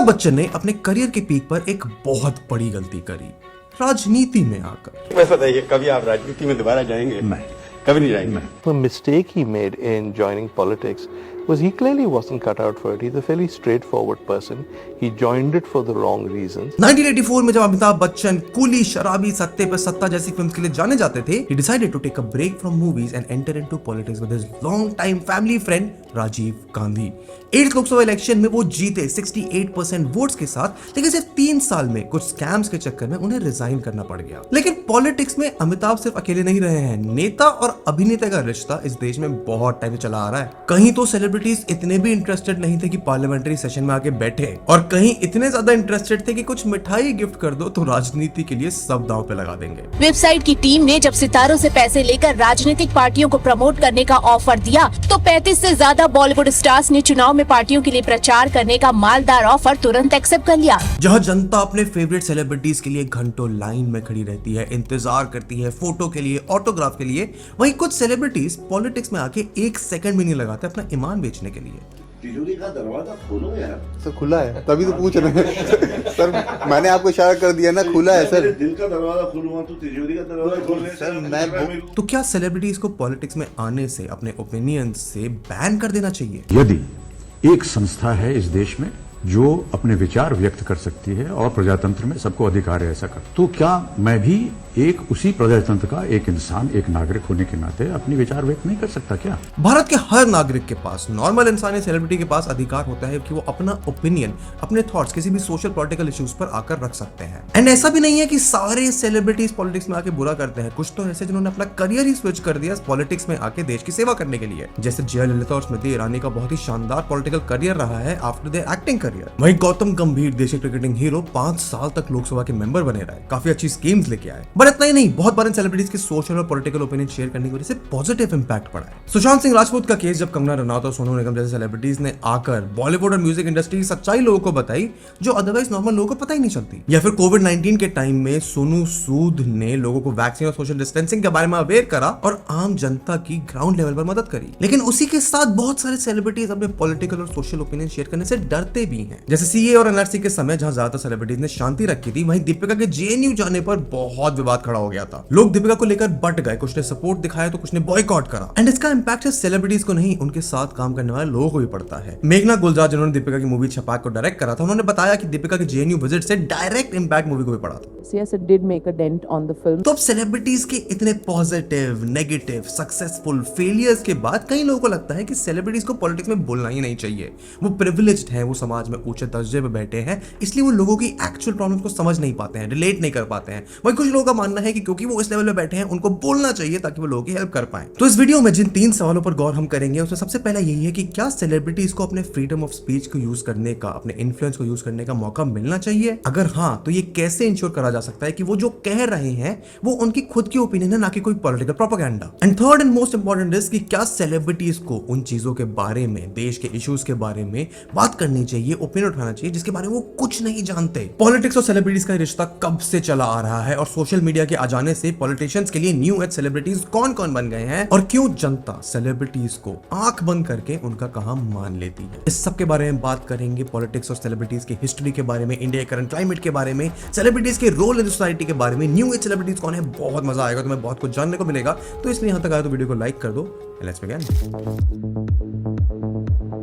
अमिताभ बच्चन ने अपने करियर के पीक पर एक बहुत बड़ी गलती करी, राजनीति में आकर। बस बताइए, कभी आप राजनीति में दोबारा जाएंगे? नहीं, कभी नहीं जाएंगे। The mistake he made in joining politics was he clearly wasn't cut out for it. He's a fairly straightforward person. He joined it for the wrong reasons. 1984 में जब अमिताभ बच्चन कूली, शराबी, सत्ते पे सत्ता जैसी फिल्म्स के लिए जाने जाते थे, he decided to take a break from movies and enter into politics with his long-time family friend Rajiv Gandhi. 8th Lok Sabha election में वो जीते 68% वोट्स के साथ, लेकिन सिर्फ 3 साल में कुछ स्कैम्स के चक्कर में उन्हें रिजाइन करना पड़ गया। लेकिन पॉलिटिक्स में अमिताभ सिर्फ अकेले नहीं रहे हैं। नेता और अभिनेता का रिश्ता इस देश में बहुत टाइम से चला आ रहा है। कहीं तो सेलिब्रिटीज इतने भी इंटरेस्टेड नहीं थे कि पार्लियामेंट्री सेशन में आके बैठे, और कहीं इतने ज्यादा इंटरेस्टेड थे कि कुछ मिठाई गिफ्ट कर दो तो राजनीति के लिए सब दांव पे लगा देंगे। वेबसाइट की टीम ने जब सितारों से पैसे लेकर राजनीतिक पार्टियों को प्रमोट करने का ऑफर दिया, तो 35 से ज्यादा बॉलीवुड स्टार्स ने चुनाव में पार्टियों के लिए प्रचार करने का मालदार ऑफर तुरंत एक्सेप्ट कर लिया। जहां जनता अपने फेवरेट सेलिब्रिटीज के लिए घंटों लाइन में खड़ी रहती है, इंतजार करती है फोटो के लिए, ऑटोग्राफ के लिए, वहीं कुछ सेलिब्रिटीज पॉलिटिक्स में आके 1 सेकंड भी नहीं लगाते अपना ईमान बेचने के लिए। तिजोरी का दरवाजा खोलो यार। सर खुला है, तभी तो पूछ रहे हैं। सर मैंने आपको इशारा कर दिया ना, खुला है सर। दिल का दरवाजा खुलवा तो तिजोरी का दरवाजा खोल ले सर। मैं तो क्या सेलिब्रिटीज को पॉलिटिक्स में आने से, अपने ओपिनियन से बैन कर देना चाहिए? यदि एक संस्था है इस देश में जो अपने विचार व्यक्त कर सकती है और प्रजातंत्र में सबको अधिकार है ऐसा कर, तो क्या मैं भी एक उसी प्रजातंत्र का एक इंसान, एक नागरिक होने के नाते अपनी विचार व्यक्त नहीं कर सकता क्या? भारत के हर नागरिक के पास, नॉर्मल इंसान या सेलिब्रिटी के पास अधिकार होता है कि वो अपना ओपिनियन, अपने थॉट्स किसी भी सोशल पॉलिटिकल इश्यूज पर आकर रख सकते हैं। एंड ऐसा भी नहीं है कि सारे सेलिब्रिटीज पॉलिटिक्स में आके बुरा करते हैं। कुछ तो ऐसे जिन्होंने अपना करियर ही स्विच कर दिया पॉलिटिक्स में आके देश की सेवा करने के लिए, जैसे जयललिता और स्मृति ईरानी का बहुत ही शानदार पॉलिटिकल करियर रहा है आफ्टर देयर एक्टिंग करियर। वहीं गौतम गंभीर, देशी क्रिकेटिंग हीरो, 5 साल तक लोकसभा के मेंबर बने रहे, काफी अच्छी स्कीम्स लेके आए। बट इतना ही नहीं, बहुत बार सेलिब्रिटीज के सोशल और पॉलिटिकल ओपिनियन शेयर करने की वजह से पॉजिटिव इंपैक्ट पड़ा है। सुशांत सिंह राजपूत का केस, जब कंगना रनौत और सोनू निगम जैसे सेलिब्रिटीज ने आकर बॉलीवुड और म्यूजिक इंडस्ट्री की सच्चाई लोगों को बताई जो अदरवाइज नॉर्मल लोगों को पता ही नहीं चलती। या फिर कोविड-19 के टाइम में सोनू सूद ने लोगों को वैक्सीन और सोशल डिस्टेंसिंग के बारे में अवेयर करा और आम जनता की ग्राउंड लेवल पर मदद करी। लेकिन उसी के साथ बहुत सारे सेलिब्रिटीज अपने पॉलिटिकल और सोशल ओपिनियन शेयर करने से डरते भी हैं। जैसे सीए और एनआरसी के समय जहां ज्यादातर सेलिब्रिटीज ने शांति रखी थी, वहीं दीपिका के जेएनयू जाने पर बहुत विवाद खड़ा हो गया था। लोग दीपिका को लेकर बट गए, कुछ ने सपोर्ट दिखाया तो कुछ ने बॉयकॉट करा। एंड इसका इंपैक्ट सेलिब्रिटीज को नहीं, उनके साथ काम करने वाले लोगों को भी पड़ता है। मेघना गुलजार, जिन्होंने दीपिका की मूवी छपाक को डायरेक्ट करा था, उन्होंने बताया कि दीपिका के जेएनयू विजिट से डायरेक्ट इंपैक्ट मूवी को भी पड़ा था। Yes, it did make a dent on the film. तो अब सेलिब्रिटीज के इतने पॉजिटिव, नेगेटिव, सक्सेसफुल, फेलियर्स के बाद कई लोगों को लगता है कि सेलिब्रिटीज को पॉलिटिक्स में बोलना ही नहीं चाहिए। वो प्रिविलेज्ड हैं, वो समाज में ऊंचे दर्जे पे बैठे हैं, इसलिए वो लोगों की एक्चुअल प्रॉब्लम्स को समझ नहीं पाते हैं, रिलेट नहीं कर पाते हैं। वहीं कुछ लोगों का मानना है कि क्योंकि वो इस लेवल पे बैठे हैं, उनको बोलना चाहिए ताकि वो लोगों की हेल्प कर पाए। तो इस वीडियो में जिन 3 सवालों पर गौर हम करेंगे, उसमें सबसे पहला यही है कि क्या सेलिब्रिटीज को अपने फ्रीडम ऑफ स्पीच को यूज करने का, अपने इन्फ्लुएंस को यूज करने का मौका मिलना चाहिए? अगर हाँ, तो ये कैसे इंश्योर करा जा सकता है कि वो जो कह रहे हैं वो उनकी खुद की ओपिनियन है, ना कि कोई political propaganda? And third and most important is कि क्या सेलिब्रिटीज को उन चीजों के बारे में, देश के इश्यूज के बारे में बात करनी चाहिए, ओपिनियन उठाना चाहिए जिसके बारे में वो कुछ नहीं जानते? पॉलिटिक्स और सेलिब्रिटीज का रिश्ता कब से चला आ रहा है और सोशल मीडिया के आ जाने से पॉलिटिशियंस के लिए न्यू एज सेलिब्रिटीज कौन कौन बन गए हैं, और क्यों जनता सेलिब्रिटीज को आंख बंद करके उनका कहा मान लेती है? इस सब के बारे में बात करेंगे। पॉलिटिक्स और सेलिब्रिटीज की हिस्ट्री के बारे में, इंडिया करंट क्लाइमेट के बारे में, सेलिब्रिटीज के रोल इन सोसाइटी के बारे में, न्यू एज सेलिब्रिटीज कौन है, बहुत मजा आएगा, तुम्हें बहुत कुछ जानने को मिलेगा। तो इसलिए यहां तक आए तो वीडियो को लाइक कर दो। Let's begin.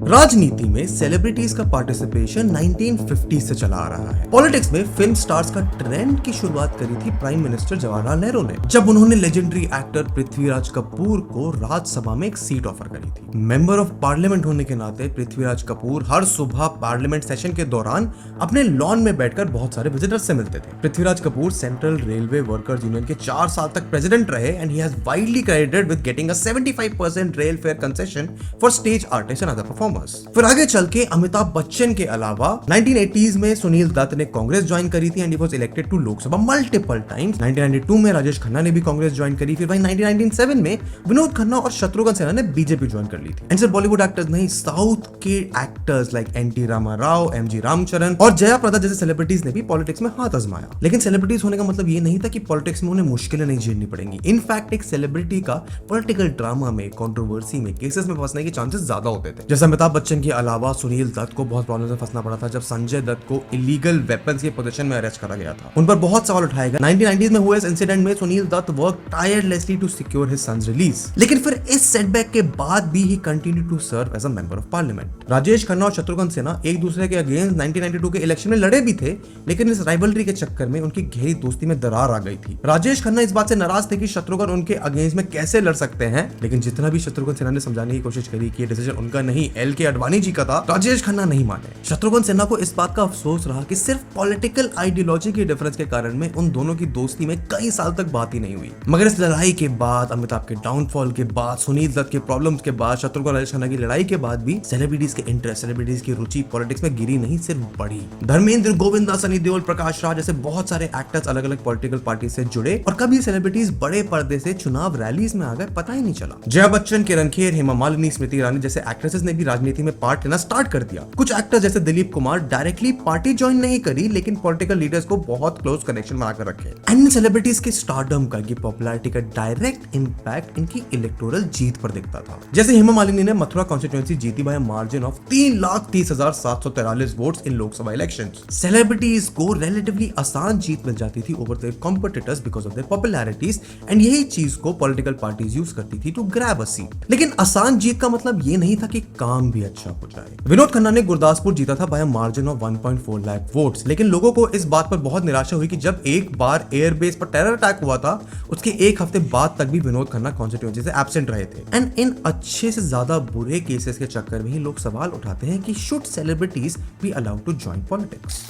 राजनीति में सेलिब्रिटीज का पार्टिसिपेशन 1950 से चला आ रहा है। पॉलिटिक्स में फिल्म स्टार्स का ट्रेंड की शुरुआत करी थी प्राइम मिनिस्टर जवाहरलाल नेहरू ने, जब उन्होंने लेजेंडरी एक्टर पृथ्वीराज कपूर को राज्यसभा में एक सीट ऑफर करी थी। मेंबर ऑफ पार्लियामेंट होने के नाते पृथ्वीराज कपूर हर सुबह पार्लियामेंट सेशन के दौरान अपने लॉन में बैठकर बहुत सारे विजिटर्स से मिलते थे। Prithviraj Kapoor central railway workers union के 4 साल तक प्रेसिडेंट रहे and he has widely credited with getting a 75% rail fair concession for stage artist and other performers. फिर आगे चल के अमिताभ बच्चन के अलावा 1980s में सुनील दत्त ने कांग्रेस ज्वाइन करी थी and he was elected to Lok Sabha multiple times. 1992 में राजेश खन्ना ने भी कांग्रेस ज्वाइन करी। फिर वहीं 1997 में विनोद खन्ना और शत्रुघ्न सिन्हा ने बीजेपी ज्वाइन कर ली थी। एंड सिर्फ बॉलीवुड एक्टर्स नहीं, साउथ के actors like NT Rama Rao, MG Ram Charan और जया प्रदा जैसे सेलिब्रिटीज ने भी पॉलिटिक्स में हाथ आजमाया। लेकिन सेलिब्रिटीज होने का मतलब ये नहीं था कि पॉलिटिक्स में उन्हें मुश्किलें नहीं झेलनी पड़ेंगी। इनफैक्ट एक सेलिब्रिटी का पॉलिटिकल ड्रामा में, कंट्रोवर्सी में, केसेस में फंसने के चांसेस ज्यादा होते थे। जैसे अमिताभ अमिताभ बच्चन के अलावा सुनील दत्त को बहुत प्रॉब्लम में फंसना पड़ा था जब संजय दत्त को इलीगल वेपन्स के पोजीशन में अरेस्ट करा गया था। उन पर बहुत सवाल उठाए गए। 1990s में हुए इस इंसिडेंट में Sunil Dutt work tirelessly to secure his sons release, लेकिन फिर इस सेटबैक के बाद भी he continue to serve as a member of parliament. Rajesh Khanna और शत्रुघ्न सिन्हा एक दूसरे के अगेंस्ट 1992 के इलेक्शन में लड़े भी थे, लेकिन इस राइवलरी के चक्कर में उनकी गहरी दोस्ती में दरार आ गई थी। राजेश खन्ना इस बात से नाराज थे कि शत्रुघ्न उनके अगेंस्ट में कैसे लड़ सकते हैं, लेकिन जितना भी शत्रुघ्न सिन्हा ने समझाने की कोशिश करी कि ये डिसीजन उनका नहीं LK आडवाणी जी का था, राजेश खन्ना नहीं माने। शत्रुघ्न सिन्हा को इस बात का अफसोस रहा कि सिर्फ पॉलिटिकल आइडियोलॉजी के डिफरेंस के कारण में उन दोनों की दोस्ती में कई साल तक बात ही नहीं हुई। मगर इस लड़ाई के बाद, अमिताभ के डाउनफॉल के बाद, सुनील दत्त के प्रॉब्लम्स के बाद, शत्रुघ्न राजेश खन्ना की लड़ाई के बाद भी सेलिब्रिटीज के इंटरेस्ट, सेलिब्रिटीज की रुचि पॉलिटिक्स में गिरी नहीं, सिर्फ बढ़ी। धर्मेंद्र, गोविंदा, सनी देओल, प्रकाश राज जैसे बहुत सारे एक्टर्स अलग अलग पॉलिटिकल पार्टी से जुड़े और कभी सेलिब्रिटीज बड़े पर्दे से चुनाव रैलीज में आ गए, पता ही नहीं चला। जया बच्चन, किरण खेर, हेमा मालिनी, स्मृति ईरानी जैसे एक्ट्रेसेस ने भी राजनीति में पार्ट लेना स्टार्ट कर दिया। कुछ एक्टर्स जैसे Dilip Kumar directly party join नहीं करी, लेकिन पॉलिटिकल लीडर्स को बहुत क्लोज कनेक्शन बनाकर रखे। एंड सेलिब्रिटीज के स्टारडम का, की पॉपुलैरिटी का डायरेक्ट इंपैक्ट इनकी इलेक्टोरल जीत पर दिखता था। जैसे हेमा मालिनी ने मथुरा कॉन्स्टिट्यूएंसी जीती by margin of 3,30,743 votes in Lok Sabha elections. Celebrities को रिलेटिवली आसान जीत मिल जाती थी over their competitors because of their popularities, and यही चीज को पॉलिटिकल पार्टीज यूज करती थी टू ग्रैब अ सीट। लेकिन आसान जीत का मतलब ये नहीं था कि काम भी अच्छा हो जाए। विनोद खन्ना ने गुरदासपुर जीता था bye margin of 1.4 lakh votes, लेकिन लोगों को इस बात पर बहुत निराशा हुई कि जब एक बार एयरबेस पर टेरर अटैक हुआ था, उसके एक हफ्ते बाद तक भी विनोद खन्ना कॉन्स्टिट्यूएंसी से एब्सेंट रहे थे। एंड इन अच्छे से ज्यादा बुरे केसेस के चक्कर में ही लोग सवाल उठाते हैं कि should celebrities be allowed to join politics.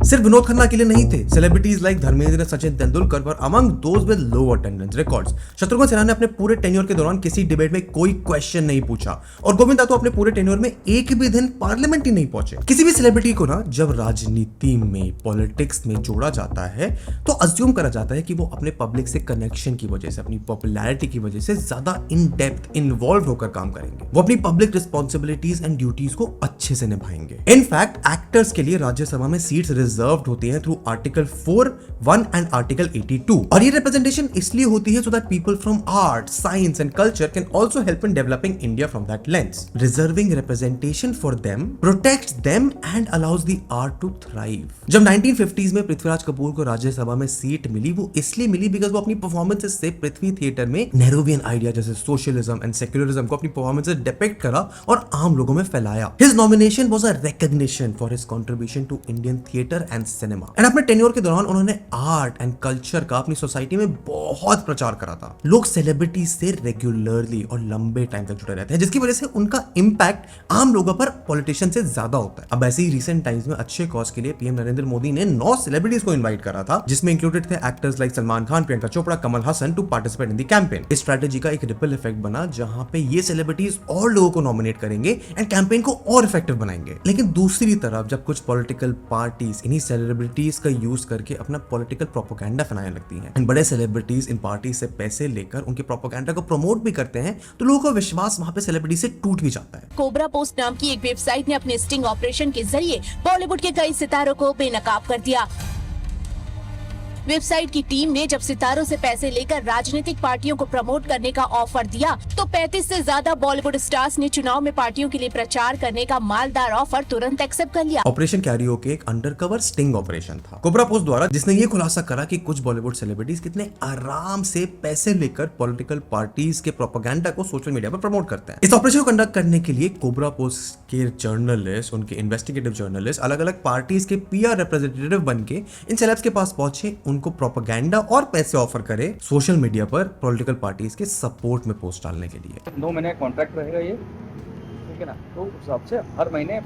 सिर्फ विनोद खन्ना के लिए नहीं थे, celebrities like Dharmendra, Sachin Tendulkar were among those with low attendance records. Shatrughan Sinha ने अपने पूरे टेन्योर के दौरान किसी डिबेट में कोई क्वेश्चन नहीं पूछा, और गोविंदा तो अपने पूरे टेन्योर में एक भी दिन पार्लियामेंट ही नहीं पहुंचे। किसी भी सेलिब्रिटी को ना जब राजनीति में, पॉलिटिक्स में जोड़ा जाता है तो अज्यूम करा जाता है कि वो अपने पब्लिक से कनेक्शन की वजह से, अपनी पॉपुलैरिटी की वजह से ज्यादा इन डेप्थ इन्वॉल्व होकर काम करेंगे, वो अपनी पब्लिक रिस्पॉन्सिबिलिटीज एंड ड्यूटीज को अच्छे से निभाएंगे। इनफैक्ट एक्टर्स के लिए राज्यसभा में सीट्स रिजर्व्ड होती हैं थ्रू आर्टिकल 4(1) एंड आर्टिकल 82, और ये रिप्रेजेंटेशन इसलिए होती है so that people from art, science and culture can also help in developing India from that lens. Reserving representation for them protects them and allows the art to thrive. जब 1950s में पृथ्वीराज कपूर को राज्यसभा में seat मिली, वो इसलिए मिली because वो अपनी performances से पृथ्वी theatre में नेहरूवियन आइडिया जैसे सोशलिज्म एंड सेक्युलरिज्म को अपनी परफॉर्मेंसेस डिपिक्ट करा और आम लोगों में फैलाया। His nomination was a recognition for his contribution to Indian theatre and cinema. And अपने टेन्योर के दौरान उन्होंने आर्ट एंड कल्चर का अपनी सोसाइटी में बहुत प्रचार करा था। लोग सेलिब्रिटीज से रेगुलरली और लंबे टाइम तक जुड़े रहते हैं, जिसकी वजह से उनका इंपैक्ट आम लोगों पर पॉलिटिशियन से ज्यादा होता है। अब ऐसे ही रिसेंट टाइम्स में अच्छे कॉज के लिए पीएम नरेंद्र मोदी ने 9 सेलिब्रिटीज को इनवाइट करा था, जिसमें इंक्लूडेड थे actors like Salman Khan, Priyanka Chopra, Kamal Haasan to participate in the campaign. इस स्ट्रेटेजी का एक रिपल इफेक्ट बना, जहां पे ये सेलिब्रिटीज और लोगों को नॉमिनेट करेंगे एंड कैंपेन को और इफेक्टिव बनाएंगे। लेकिन दूसरी तरफ जब कुछ पॉलिटिकल पार्टीज इन्हीं सेलिब्रिटीज का यूज करके अपना पॉलिटिकल प्रोपेगेंडा फैलाने लगती हैं एंड बड़े सेलिब्रिटीज इन पार्टी से पैसे लेकर उनके प्रोपेगेंडा को प्रमोट भी करते हैं, तो लोगों का विश्वास वहां पे सेलिब्रिटी से टूट भी जाता है। कोबरा पोस्ट नाम की एक वेबसाइट ने अपने स्टिंग ऑपरेशन के जरिए बॉलीवुड के कई सितारों को बेनकाब कर दिया। वेबसाइट की टीम ने जब सितारों से पैसे लेकर राजनीतिक पार्टियों को प्रमोट करने का ऑफर दिया, तो 35 से ज्यादा बॉलीवुड स्टार्स ने चुनाव में पार्टियों के लिए प्रचार करने का मालदार ऑफर तुरंत एक्सेप्ट कर लिया। ऑपरेशन कैरियोके एक अंडरकवर स्टिंग ऑपरेशन था कोबरा पोस्ट द्वारा, जिसने ये खुलासा करा कि कुछ बॉलीवुड सेलिब्रिटीज कितने आराम से पैसे लेकर पॉलिटिकल पार्टीज के प्रोपेगेंडा को सोशल मीडिया पर प्रमोट करते हैं। इस ऑपरेशन को कंडक्ट करने के लिए कोबरा पोस्ट के जर्नलिस्ट, उनके इन्वेस्टिगेटिव जर्नलिस्ट अलग अलग पार्टीज के PR रिप्रेजेंटेटिव बन के इन सेलेब्स के पास पहुंचे, उनको प्रोपेगेंडा और पैसे ऑफर करे सोशल मीडिया पर पॉलिटिकल पार्टीज के सपोर्ट में पोस्ट डालने के लिए। 9 महीने कॉन्ट्रैक्ट रहेगा ये, ठीक है ना, तो उस हिसाब से हर महीने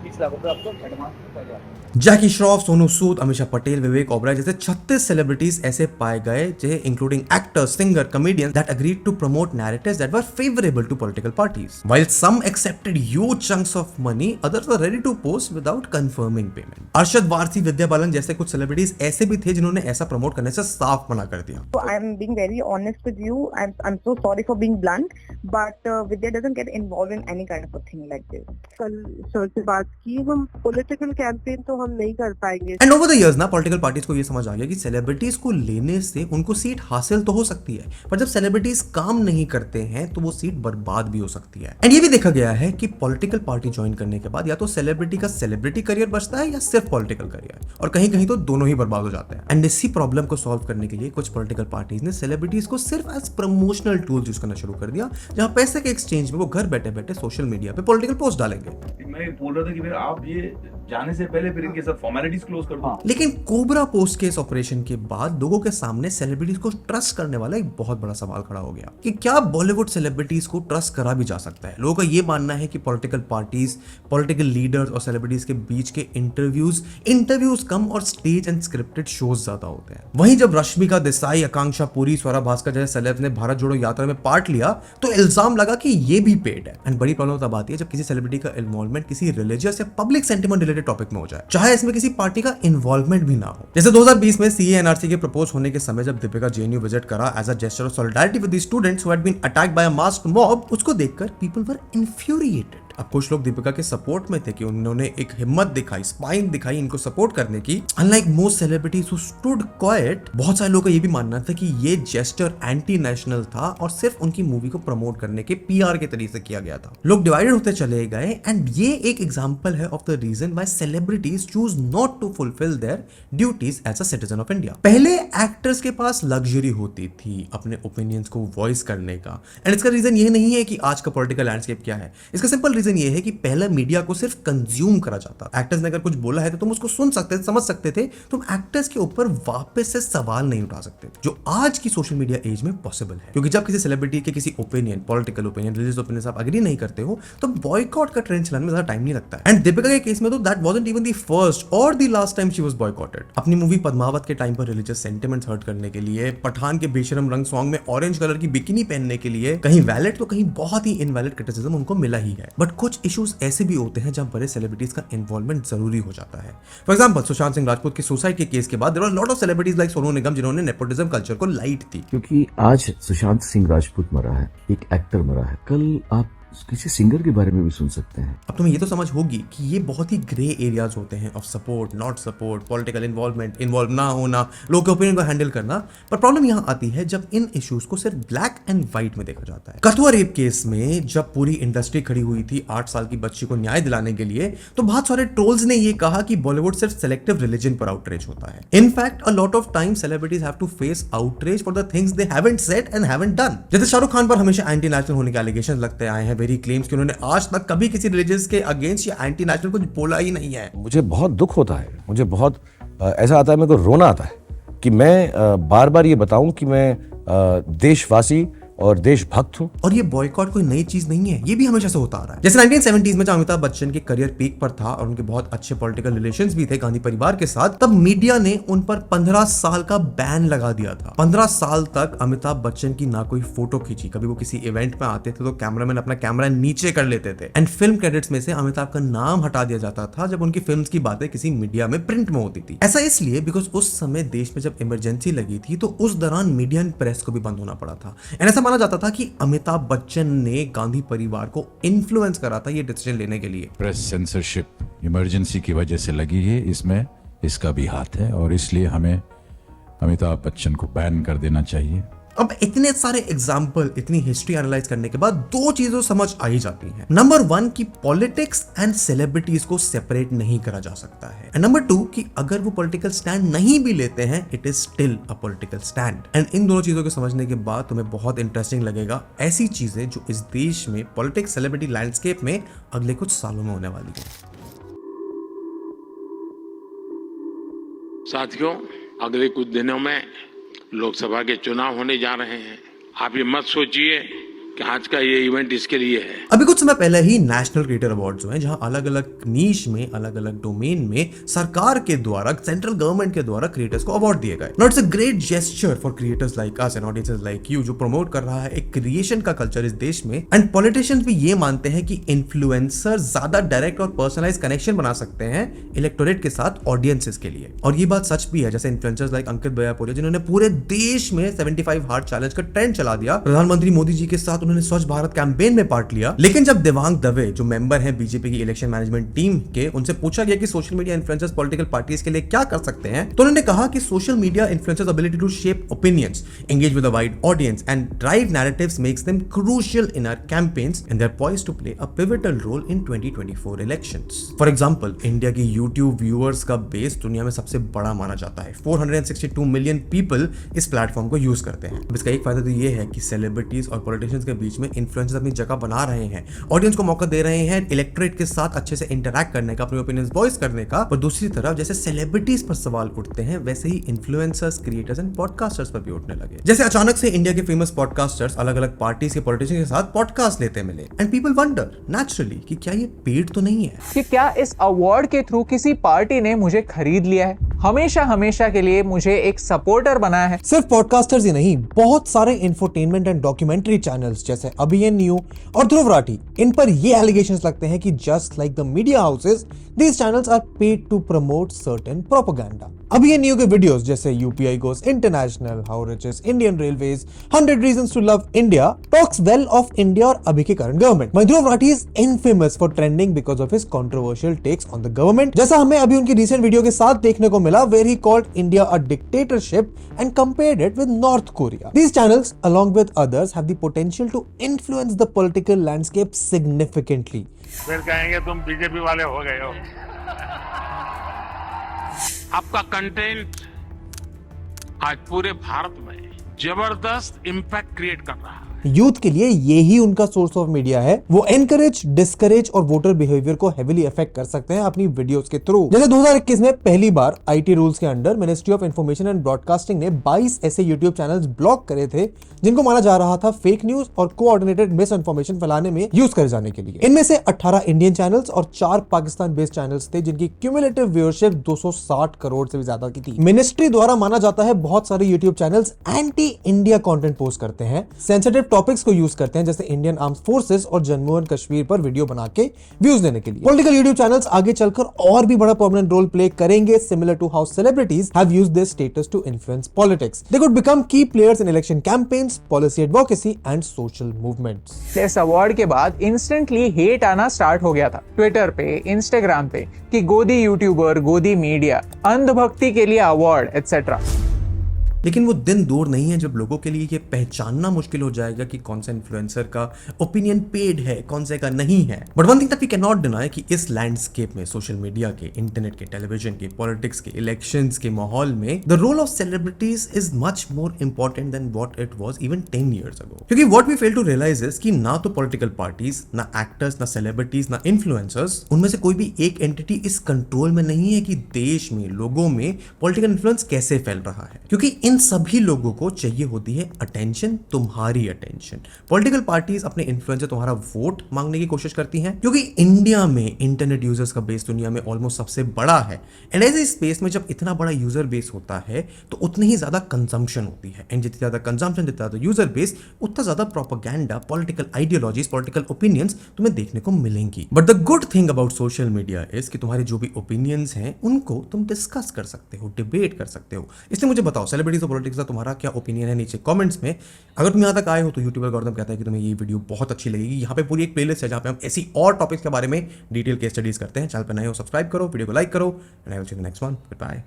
30 लाख रुपए आपको एडवांस में पड़ जाएगा। जैकी श्रॉफ, सोनू सूद, अमीषा पटेल, विवेक ओबराय जैसे 36 सेलिब्रिटीज ऐसे पाए गए, including actors, singer, comedians that agreed to promote narratives that were favourable to political parties. While some accepted huge chunks of money, others were ready to post without confirming payment. Arshad Warsi, Vidya Balan जैसे कुछ celebrities ऐसे भी थे जिन्होंने ऐसा promote करने से साफ मना कर दिया। So I'm being very honest with you. I'm so sorry for being blunt, but Vidya doesn't get involved in any kind of a thing like this. कल सर से बात की, हम पॉलिटिकल कैंपेन तो हम नहीं कर पाएंगे। एंड ओवर द इयर्स ना पॉलिटिकल पार्टीज को ये समझ आ गया कि सेलिब्रिटीज को लेने से उनको सीट हासिल तो हो सकती है, पर जब सेलिब्रिटीज काम नहीं करते हैं तो वो सीट बर्बाद भी हो सकती है। एंड ये भी देखा गया है कि पॉलिटिकल पार्टी ज्वाइन करने के बाद या तो सेलिब्रिटी का सेलिब्रिटी करियर बचता है या सिर्फ पॉलिटिकल करियर, और कहीं कहीं तो दोनों ही बर्बाद हो जाते हैं। एंड इसी प्रॉब्लम को सॉल्व करने के लिए कुछ पॉलिटिकल पार्टीज ने सेलिब्रिटीज को सिर्फ एज प्रमोशनल टूल यूज करना शुरू कर दिया, जहां पैसे के एक्सचेंज में वो घर बैठे बैठे सोशल मीडिया पे पॉलिटिकल पोस्ट डालेंगे। मैं बोल रहा था कि फिर आप ये जाने से पहले फिर इनके सब फॉर्मेलिटीज क्लोज कर दो। लेकिन कोबरा पोस्ट केस ऑपरेशन के बाद लोगों के सामने सेलिब्रिटीज को ट्रस्ट करने वाला एक बहुत बड़ा सवाल खड़ा हो गया कि क्या बॉलीवुड सेलिब्रिटीज को ट्रस्ट करा भी जा सकता है। लोगों का ये मानना है कि पॉलिटिकल पार्टीज, पॉलिटिकल लीडर्स और सेलिब्रिटीज के बीच के इंटरव्यूज कम और स्टेज एंड स्क्रिप्टेड शोज ज्यादा होते हैं। वहीं जब रश्मिका देसाई, आकांक्षा पुरी, स्वरा भास्कर जैसे सेलेब्स ने भारत जोड़ो यात्रा में पार्ट लिया तो इल्जाम लगा कि ये भी पेड है। एंड बड़ी प्रॉब्लम तब आती है जब किसी सेलिब्रिटी का इन्वॉल्वमेंट किसी रिलीजियस या पब्लिक सेंटिमेंट रिलेटेड टॉपिक में हो जाए, चाहे इसमें किसी पार्टी का इन्वॉल्वमेंट भी ना हो। जैसे 2020 में सीए एनआरसी के प्रपोज होने के समय जब दीपिका जेएनयू विजिट करा as a gesture of solidarity with the students who had been attacked by a masked mob, उसको देखकर पीपल वर इन्फ्यूरिएटेड। अब कुछ लोग दीपिका के सपोर्ट में थे कि उन्होंने एक हिम्मत दिखाई, स्पाइन दिखाई इनको सपोर्ट करने की। Unlike most celebrities who stood quite, बहुत सारे लोगों का ये भी मानना था कि ये जेस्चर एंटी नेशनल था और सिर्फ उनकी मूवी को प्रमोट करने के पीआर के तरीके से किया गया था। लोग डिवाइडेड होते चले गए एंड ये एक एग्जांपल है of the reason why celebrities choose not to fulfil their duties as a citizen of India. पहले एक्टर्स के पास लग्जरी होती थी अपने ओपिनियंस को वॉइस करने का, एंड इसका रीजन ये नहीं है कि आज का पॉलिटिकल लैंडस्केप क्या है। इसका सिंपल रीजन ये है कि पहले मीडिया को सिर्फ कंज्यूम करा जाता। एक्टर्स ने अगर कुछ बोला है तो तुम उसको सुन सकते थे, समझ सकते थे, तुम एक्टर्स के ऊपर वापस से सवाल नहीं उठा सकते, जो आज की सोशल मीडिया एज में पॉसिबल है। क्योंकि जब किसी सेलिब्रिटी के किसी opinion, political opinion, religious opinion से आप एग्री नहीं करते हो तो बॉयकॉट का ट्रेंड चलाने में ज्यादा टाइम नहीं लगता है। एंड दीपिका के केस में तो that wasn't even the first और the last time she was boycotted. अपनी मूवी पद्मावत के टाइम पर रिलीजियस सेंटिमेंट्स हर्ट करने के लिए, पठान के बेशरम रंग सॉन्ग में ऑरेंज कलर की बिकिनी पहनने के लिए कहीं वैलिड तो कहीं बहुत ही इनवैलिड क्रिटिसिज्म उनको मिला ही है। बट कुछ इश्यूज ऐसे भी होते हैं जहां बड़े सेलिब्रिटीज का इन्वॉल्वमेंट जरूरी हो जाता है। फॉर एग्जांपल सुशांत सिंह राजपूत के सुसाइड के केस के बाद there were lot of celebrities like Sonu Nigam जिन्होंने नेपोटिज्म कल्चर को लाइट दी। क्योंकि आज सुशांत सिंह राजपूत मरा है, एक एक्टर मरा है, कल आप किसी सिंगर के बारे में भी सुन सकते हैं। अब तुम्हें ये तो समझ होगी कि ये बहुत ही ग्रे एरियाज होते हैं of support, not support, political involvement, involve ना होना, लोगों के ओपिनियन को हैंडल करना। पर प्रॉब्लम यहाँ आती है जब इन इश्यूज को सिर्फ ब्लैक एंड व्हाइट में देखा जाता है। कठुआ रेप केस में जब पूरी इंडस्ट्री खड़ी हुई थी 8 साल की बच्ची को न्याय दिलाने के लिए, तो बहुत सारे ट्रोल्स ने ये कहा कि बॉलीवुड सिर्फ सेलेक्टिव रिलीजन पर आउटरीच होता है। In fact a lot of time celebrities have to face outreach for the things they haven't said and haven't done. जैसे शाहरुख खान पर हमेशा एंटी नेशनल होने के एलिगेशन लगते आए हैं, वेरी क्लेम्स कि उन्होंने आज तक कभी किसी रिलीजियस के अगेंस्ट या एंटी नेशनल कुछ बोला ही नहीं है। मुझे बहुत दुख होता है, मुझे बहुत ऐसा आता है, मेरे को रोना आता है कि मैं बार बार ये बताऊं कि मैं देशवासी और देशभक्त हूं। और ये बॉयकॉट कोई नई चीज नहीं है, ये भी हमेशा से होता आ रहा है। जैसे 1970s में जब अमिताभ बच्चन के करियर पीक पर था और उनके बहुत अच्छे पॉलिटिकल रिलेशंस भी थे गांधी परिवार के साथ, तब मीडिया ने उन पर 15 साल का बैन लगा दिया था। 15 साल तक अमिताभ बच्चन की ना कोई फोटो खींची। कभी वो किसी इवेंट में आते थे तो कैमरामैन अपना कैमरा नीचे कर लेते थे एंड फिल्म क्रेडिट्स में से अमिताभ का नाम हटा दिया जाता था जब उनकी फिल्म की बातें किसी मीडिया में प्रिंट में होती थी। ऐसा इसलिए बिकॉज उस समय देश में जब इमरजेंसी लगी थी तो उस दौरान मीडिया एंड प्रेस को भी बंद होना पड़ा था। ऐसा माना जाता था कि अमिताभ बच्चन ने गांधी परिवार को इन्फ्लुएंस करा था ये डिसीजन लेने के लिए। प्रेस सेंसरशिप इमरजेंसी की वजह से लगी है, इसमें इसका भी हाथ है और इसलिए हमें अमिताभ बच्चन को बैन कर देना चाहिए। अब इतने सारे एग्जाम्पल, इतनी हिस्ट्री एनालाइज करने के बाद दो चीजें समझ आ ही जाती हैं। नंबर 1 कि पॉलिटिक्स एंड सेलिब्रिटीज को सेपरेट नहीं करा जा सकता है, एंड नंबर 2 कि अगर वो पॉलिटिकल स्टैंड नहीं भी लेते हैं it is still a political stand. And in दोनों चीजों को समझने के बाद तुम्हें बहुत इंटरेस्टिंग लगेगा ऐसी चीजें जो इस देश में पॉलिटिक्स सेलिब्रिटी लैंडस्केप में अगले कुछ सालों में होने वाली है। साथियों, अगले कुछ दिनों में लोकसभा के चुनाव होने जा रहे हैं। आप ये मत सोचिए कि आज का ये इवेंट इसके लिए है। अभी कुछ समय पहले ही नेशनल क्रिएटर अवार्ड्स हुए जहां अलग अलग नीश में, अलग अलग डोमेन में सरकार के द्वारा, सेंट्रल गवर्नमेंट के द्वारा क्रिएटर्स को अवार्ड दिए गए। Not it's a great gesture for creators like us and audiences like you, जो प्रमोट कर रहा है एक क्रिएशन का कल्चर इस देश में। एंड पॉलिटिशियंस भी ये मानते हैं कि इन्फ्लुएंसर ज्यादा डायरेक्ट और पर्सनलाइज कनेक्शन बना सकते हैं इलेक्टोरेट के साथ, ऑडियंसेस के लिए। और ये बात सच भी है। जैसे इन्फ्लुएंसर्स लाइक अंकित बयापुरिया जिन्होंने पूरे देश में 75 हार्ड चैलेंज का ट्रेंड चला दिया। प्रधानमंत्री मोदी जी के साथ उन्होंने स्वच्छ भारत कैंपेन में पार्ट लिया। लेकिन जब देवांग दवे जो मेंबर हैं बीजेपी की इलेक्शन मैनेजमेंट टीम के, उनसे पूछा गया कि social media influencers political parties के लिए क्या कर सकते हैं, तो उन्होंने कहा कि social media influencers ability to shape opinions, engage with a wide audience and drive narratives makes them crucial in our campaigns and they're poised to play a pivotal role in 2024 elections. For example, India की YouTube viewers का base दुनिया में सबसे बड़ा माना जाता है। 462 million people इस प्लेटफॉर्म को यूज करते हैं। अब इसका एक फायदा तो ये है कि सेलिब्रिटीज और पॉलिटिशियंस के बीच में इन्फ्लुएंसर्स अपनी जगह बना रहे हैं, ऑडियंस को मौका दे रहे हैं इलेक्टोरेट के साथ अच्छे से इंटरैक्ट करने का, अपने ओपिनियंस वॉइस करने का। पर दूसरी तरफ जैसे सेलिब्रिटीज पर सवाल उठते हैं, वैसे ही इन्फ्लुएंसर्स, क्रिएटर्स एंड पॉडकास्टर्स पर भी उठने लगे। जैसे अचानक से इंडिया के फेमस पॉडकास्टर्स अलग अलग पार्टीज के पॉलिटिशियंस के साथ पॉडकास्ट लेते मिले एंड पीपल वंडर नेचुरली कि क्या ये पेड तो नहीं है, कि क्या इस अवार्ड के थ्रू किसी पार्टी ने मुझे खरीद लिया है, हमेशा हमेशा के लिए मुझे एक सपोर्टर बनाया है। सिर्फ पॉडकास्टर्स ही नहीं, बहुत सारे इंफोटेनमेंट एंड डॉक्यूमेंट्री चैनल्स जैसे अभियन न्यू और ध्रुव राठी, इन पर ये एलिगेशंस लगते हैं कि just like the media houses, these channels are paid to promote certain propaganda. Abhiyan new के वीडियोस जैसे UPI goes international, how rich is Indian Railways, 100 reasons to love India talks well of India और अभी की current government. Dhruv Rathee is infamous for trending because of his controversial takes on the government, जैसा हमें अभी उनकी recent video के साथ देखने को मिला, where he called India a dictatorship and compared it with North Korea. These channels, along with others, have the potential to influence the political landscape significantly. फिर कहेंगे तुम बीजेपी वाले हो गए हो। आपका कंटेंट आज पूरे भारत में जबरदस्त इंपैक्ट क्रिएट कर रहा है। यूथ के लिए यही उनका सोर्स ऑफ मीडिया है। वो एनकरेज, डिस्करेज और वोटर बिहेवियर को हेविली अफेक्ट कर सकते हैं अपनी वीडियोस के थ्रू। जैसे 2021 में पहली बार आईटी रूल्स के under ministry of information and broadcasting ने 22 ऐसे यूट्यूब चैनल्स ब्लॉक करे थे जिनको माना जा रहा था फेक न्यूज और कोऑर्डिनेटेड मिस इन्फॉर्मेशन फैलाने में यूज करे जाने के लिए। इनमें से 18 इंडियन चैनल्स और 4 पाकिस्तान बेस्ड चैनल्स थे जिनकी क्यूमुलेटिव व्यूअरशिप 260 करोड़ से भी ज्यादा की थी। मिनिस्ट्री द्वारा माना जाता है बहुत सारे YouTube channels anti India content post करते हैं, सेंसिटिव टॉपिक्स को यूज करते हैं जैसे इंडियन आर्म्ड फोर्सेस और जम्मू एंड कश्मीर पर वीडियो बना के व्यूज देने के लिए। पॉलिटिकल यूट्यूब चैनल्स आगे चलकर और भी बड़ा प्रोमिनेंट रोल प्ले करेंगे, similar to how celebrities have used their status to influence politics. They could become key players in election campaigns, policy advocacy and social movements. इस अवार्ड के बाद instantly hate आना स्टार्ट हो गया था Twitter पे, Instagram पे, कि गोदी यूट्यूबर, गोदी मीडिया, अंधभक्ति के लिए अवार्ड एटसेट्रा। लेकिन वो दिन दूर नहीं है जब लोगों के लिए ये पहचानना मुश्किल हो जाएगा कि कौन सा इन्फ्लुएंसर का ओपिनियन पेड है, कौन से का नहीं है। But one thing that we can not deny कि इस लैंडस्केप में, सोशल मीडिया के, इंटरनेट के, टेलीविजन के, पॉलिटिक्स के, इलेक्शंस के माहौल में the role of celebrities is much more important than what it was even 10 years ago। क्योंकि what we fail to realise is कि ना तो पॉलिटिकल पार्टीज, ना एक्टर्स, ना सेलिब्रिटीज, ना इन्फ्लुएंसर्स, उनमें से कोई भी एक एंटिटी इस कंट्रोल में नहीं है कि देश में, लोगों में पॉलिटिकल इन्फ्लुएंस कैसे फैल रहा है। क्योंकि इन सभी लोगों को चाहिए होती है अटेंशन, तुम्हारी अटेंशन। पॉलिटिकल पार्टीज अपने इन्फ्लुएंस से तुम्हारा वोट मांगने की कोशिश करती हैं क्योंकि इंडिया में इंटरनेट यूजर्स का बेस दुनिया में ऑलमोस्ट सबसे बड़ा है एंड ऐसे स्पेस में जब इतना बड़ा यूजर बेस होता है तो उतनी ही ज्यादा कंजम्पशन होती है एंड जितनी ज्यादा कंजम्पशन, जितना ज्यादा यूजर बेस, उतना ज्यादा propaganda, political ideologies, political opinions तुम्हें देखने को मिलेंगी। But the good thing about social media is कि तुम्हारे जो भी ओपिनियंस हैं उनको तुम डिस्कस कर सकते हो, डिबेट कर सकते हो। इसलिए मुझे बताओ, सेलिब्रिटीज और पॉलिटिक्स का तुम्हारा क्या ओपिनियन है नीचे कमेंट्स में। अगर तुम यहाँ तक आए हो तो यूट्यूब एल्गोरिथम कहता है कि तुम्हें ये वीडियो बहुत अच्छी लगेगी। यहाँ पे पूरी एक प्लेलिस्ट है जहाँ पे हम ऐसी और टॉपिक्स के बारे में डिटेल केस स्टडीज करते हैं। चैनल पर नए हो सब्सक्राइब करो, वीडियो को लाइक करो and I will see you in the next one. Good bye.